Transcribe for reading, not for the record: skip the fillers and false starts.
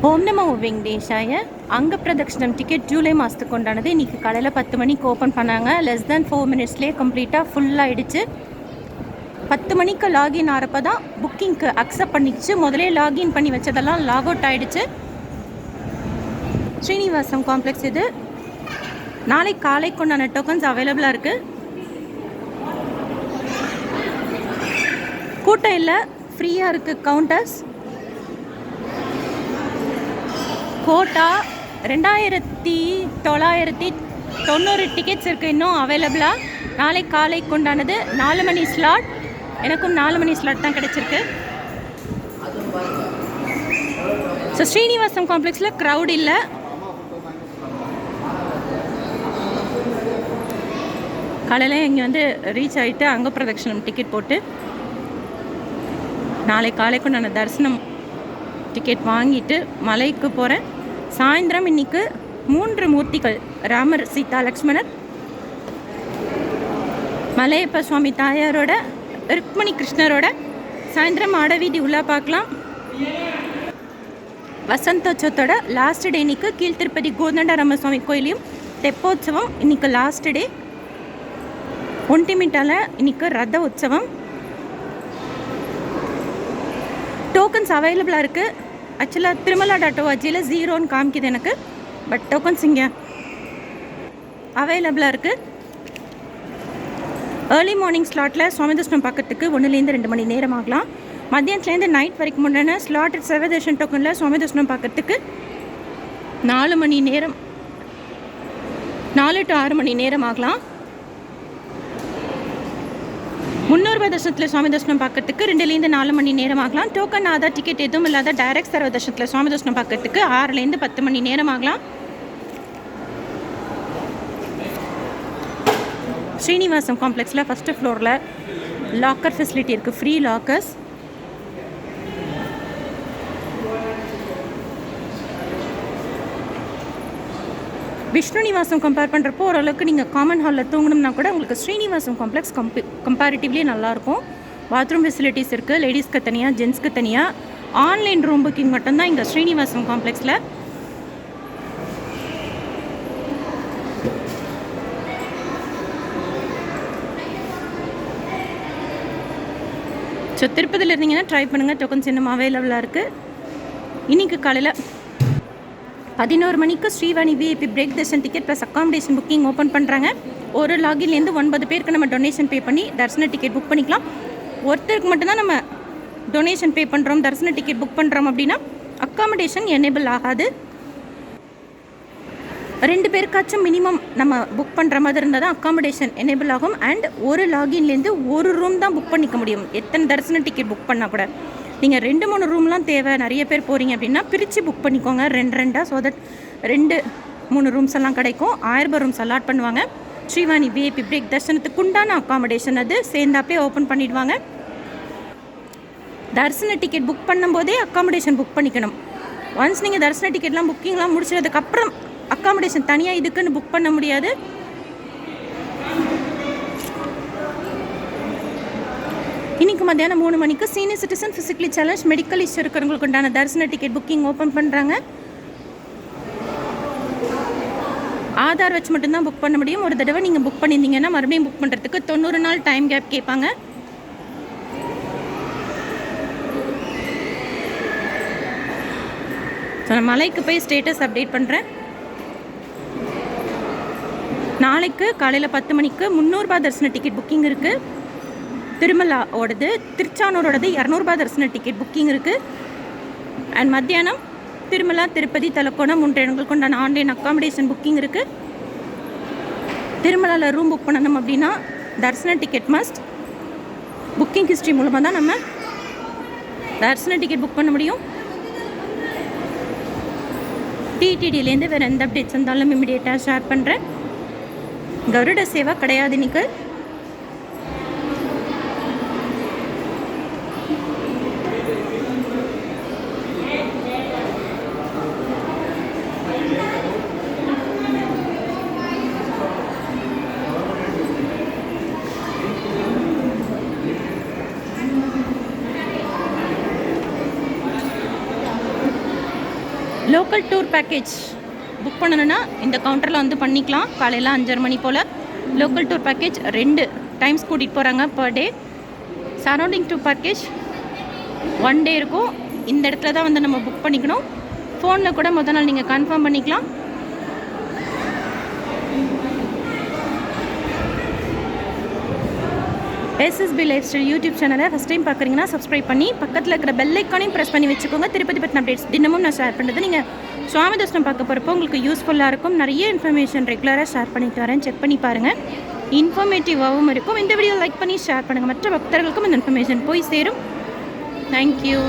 ஓம் நமோ வெங்கடேஷாய. அங்க பிரதட்சணம் டிக்கெட் ஜூலை மாதத்துக்கு உண்டானது. இன்றைக்கி காலையில் 10 மணிக்கு ஓப்பன் பண்ணாங்க. லெஸ் தேன் 4 மினிட்ஸ்லேயே கம்ப்ளீட்டாக ஃபுல்லாகிடுச்சு. 10 மணிக்கு லாகின் ஆகிறப்ப தான் புக்கிங்க்கு அக்செப்ட் பண்ணிடுச்சு. முதலே லாகின் பண்ணி வச்சதெல்லாம் லாக் அவுட் ஆகிடுச்சு. ஸ்ரீனிவாசம் காம்ப்ளெக்ஸ் இது. நாளை காலைக்கு உண்டான டோக்கன்ஸ் அவைலபிளாக இருக்குது. கூட்டம் இல்லை, ஃப்ரீயாக இருக்குது கவுண்டர்ஸ். கோட்டா 2990 டிக்கெட்ஸ் இருக்குது இன்னும் அவைலபிளாக. நாளை காலைக்கு உண்டானது 4 மணி ஸ்லாட். எனக்கும் 4 மணி ஸ்லாட் தான் கிடச்சிருக்கு. ஸோ ஸ்ரீனிவாசம் காம்ப்ளெக்ஸில் க்ரௌட் இல்லை. காலையில் இங்கே வந்து ரீச் ஆகிட்டு அங்க பிரதட்சணம் டிக்கெட் போட்டு நாளை காலைக்கு உண்டான தரிசனம் டிக்கெட் வாங்கிட்டு மலைக்கு போகிறேன். சாயந்தரம் இன்றைக்கு 3 மூர்த்திகள், ராமர், சீதா, லக்ஷ்மணர், மலையப்ப சுவாமி தாயாரோட, ருக்மணி கிருஷ்ணரோட சாயந்தரம் ஆடவீதி உள்ளே பார்க்கலாம். வசந்தோத்சவத்தோட லாஸ்ட் டே இன்றைக்கி கீழ்த்திருப்பதி கோதண்டராம சுவாமி கோயிலையும் தெப்போத்சவம் இன்றைக்கி லாஸ்ட் டே. ஒன்டிமிட்டால் இன்றைக்கி ரத உற்சவம். டோக்கன்ஸ் அவைலபிளாக இருக்குது. ஆக்சுவலாக திருமலா.org 0ன்னு காமிக்குது எனக்கு. பட் டோக்கன்ஸ் இங்கே அவைலபிளாக இருக்குது. ஏர்லி மார்னிங் ஸ்லாட்டில் சுவாமி தரிசனம் பார்க்கறதுக்கு 1லேருந்து 2 மணி நேரம் ஆகலாம். மதியானத்துலேருந்து நைட் வரைக்கும் முன்னாடி ஸ்லாட்டட் சர்வதர்ஷன் டோக்கனில் சுவாமி தரிசனம் பார்க்கறதுக்கு 4 மணி நேரம், 4 to 6 மணி நேரம் ஆகலாம். 300 தர்ஷனத்தில் சுவாமி தரிசனம் பார்க்கறதுக்கு 2லேருந்து 4 மணி நேரம் ஆகலாம். டோக்கன் ஆதார் டிக்கெட் எதுவும் இல்லாத டைரக்ட் சர்வ தர்ஷனத்தில் சுவாமி தரிசனம் பார்க்கறதுக்கு 6லேருந்து 10 மணி நேரம் ஆகலாம். ஸ்ரீனிவாசம் காம்ப்ளெக்ஸில் ஃபஸ்ட்டு ஃப்ளோரில் லாக்கர் ஃபெசிலிட்டி இருக்குது, free lockers. Vishnu Nivasam compare பண்ணுறப்போ ஓரளவுக்கு நீங்கள் காமன் ஹாலில் தூங்கணும்னா கூட உங்களுக்கு ஸ்ரீனிவாசம் காம்ப்ளெக்ஸ் கம்பேரிட்டிவ்லி நல்லாயிருக்கும். பாத்ரூம் ஃபெசிலிட்டிஸ் இருக்குது, லேடிஸ்க்கு தனியாக, ஜென்ஸ்க்கு தனியாக. ஆன்லைன் ரூம் புக்கிங் மட்டும்தான் இங்கே ஸ்ரீனிவாசம் காம்ப்ளெக்ஸில். ஸோ திருப்பதியில் இருந்தீங்கன்னா ட்ரை பண்ணுங்கள். டோக்கன்ஸ் இன்னும் அவைலபிளாக இருக்குது. இன்றைக்கி காலையில் 11 மணிக்கு Srivani VIP break Darshan ticket plus accommodation booking open பண்ணுறாங்க. ஒரு லாகின்லேருந்து 9 பேருக்கு நம்ம டொனேஷன் பே பண்ணி தரிசன டிக்கெட் புக் பண்ணிக்கலாம். ஒருத்தருக்கு மட்டும்தான் நம்ம டொனேஷன் பே பண்ணுறோம், தரிசன டிக்கெட் புக் பண்ணுறோம் அப்படின்னா அக்காமடேஷன் எனேபிள் ஆகாது. 2 பேருக்காச்சும் மினிமம் நம்ம புக் பண்ணுற மாதிரி இருந்தால் தான் அக்காமடேஷன் எனேபிள் ஆகும். அண்ட் ஒரு லாகின்லேருந்து ஒரு ரூம் தான் புக் பண்ணிக்க முடியும். எத்தனை தரிசன டிக்கெட் புக் பண்ணால் கூட நீங்கள் 2-3 ரூம்லாம் தேவை, நிறைய பேர் போகிறீங்க அப்படின்னா பிரித்து புக் பண்ணிக்கோங்க 2-2. ஸோ தட் 2-3 ரூம்ஸ் எல்லாம் கிடைக்கும். 1000 ரூம்ஸ் அலாட் பண்ணுவாங்க. ஸ்ரீவாணி விஐபி பிரேக் தர்சனத்துக்கு உண்டான அக்காமடேஷன் அது சேர்ந்தாப்பே ஓப்பன் பண்ணிவிடுவாங்க. தரிசன டிக்கெட் புக் பண்ணும்போதே அக்காமடேஷன் புக் பண்ணிக்கணும். ஒன்ஸ் நீங்கள் தரிசன டிக்கெட்லாம் புக்கிங்லாம் முடிச்சதுக்கப்புறம் அக்காமடேஷன் தனியாக இதுக்குன்னு புக் பண்ண முடியாது. இன்றைக்கி மத்தியானம் 3 மணிக்கு senior citizen, physically challenge, medical issue இருக்கிறவங்களுக்கு உண்டான தரிசன டிக்கெட் புக்கிங் ஓப்பன் பண்ணுறாங்க. ஆதார் வச்சு மட்டும்தான் புக் பண்ண முடியும். ஒரு தடவை நீங்கள் புக் பண்ணியிருந்தீங்கன்னா மறுபடியும் புக் பண்ணுறதுக்கு 90 நாள் டைம் கேப் கேட்பாங்க. ஸோ நான் மலைக்கு போய் ஸ்டேட்டஸ் அப்டேட் பண்ணுறேன். நாளைக்கு காலையில் 10 மணிக்கு 300 ரூபாய் தரிசன டிக்கெட் புக்கிங் இருக்குது. திருமலாவோடது, திருச்சானூரோடது 200 ரூபாய் தரிசன டிக்கெட் புக்கிங் இருக்குது. அண்ட் மத்தியானம் திருமலா, திருப்பதி, தலக்கோணம் 3 இடங்களுக்கு உண்டான ஆன்லைன் அக்காமடேஷன் புக்கிங் இருக்குது. திருமலாவில் ரூம் புக் பண்ணணும் அப்படின்னா தரிசன டிக்கெட் மஸ்ட். புக்கிங் ஹிஸ்ட்ரி மூலமாக தான் நம்ம தரிசன டிக்கெட் புக் பண்ண முடியும். டிடிடிலேருந்து வேறு எந்த அப்டேட்ஸ் இருந்தாலும் இமிடியேட்டாக ஷேர் பண்ணுறேன். கருட சேவா கிடையாது இன்னைக்கு. லோக்கல் டூர் பேக்கேஜ் புக் பண்ணணுன்னா இந்த கவுண்டரில் வந்து பண்ணிக்கலாம். காலையில் 5:30 மணி போல் லோக்கல் டூர் பேக்கேஜ் 2 டைம்ஸ் கூட்டிகிட்டு போகிறாங்க per day. Surrounding tour package 1 டே இருக்கும். இந்த இடத்துல தான் வந்து நம்ம புக் பண்ணிக்கணும். ஃபோனில் கூட முதல் நாள் நீங்கள் கன்ஃபார்ம் பண்ணிக்கலாம். எஸ்எஸ்பி லைஃப் ஸ்டைல் யூடியூப் சேனலை ஃபஸ்ட் டைம் பார்க்குறீங்கன்னா சப்ஸ்கிரைப் பண்ணி பக்கத்தில் இருக்கிற பெல் ஐக்கானையும் ப்ரெஸ் பண்ணி வச்சுக்கோங்க. திருப்பதி பற்றின அப்டேட்ஸ் தினமும் நான் ஷேர் பண்ணுறது நீங்கள் சுவாமி தர்ஷனம் பார்க்க போகிறப்போ உங்களுக்கு யூஸ்ஃபுல்லாக இருக்கும். நிறைய இன்ஃபர்மேஷன் ரெகுலராக ஷேர் பண்ணிட்டு வரேன். செக் பண்ணி பாருங்கள், இன்ஃபர்மேட்டிவாகவும் இருக்கும். இந்த வீடியோ லைக் பண்ணி ஷேர் பண்ணுங்கள். மற்ற பக்தர்களுக்கும் இந்த இன்ஃபர்மேஷன் போய் சேரும். தேங்க்யூ.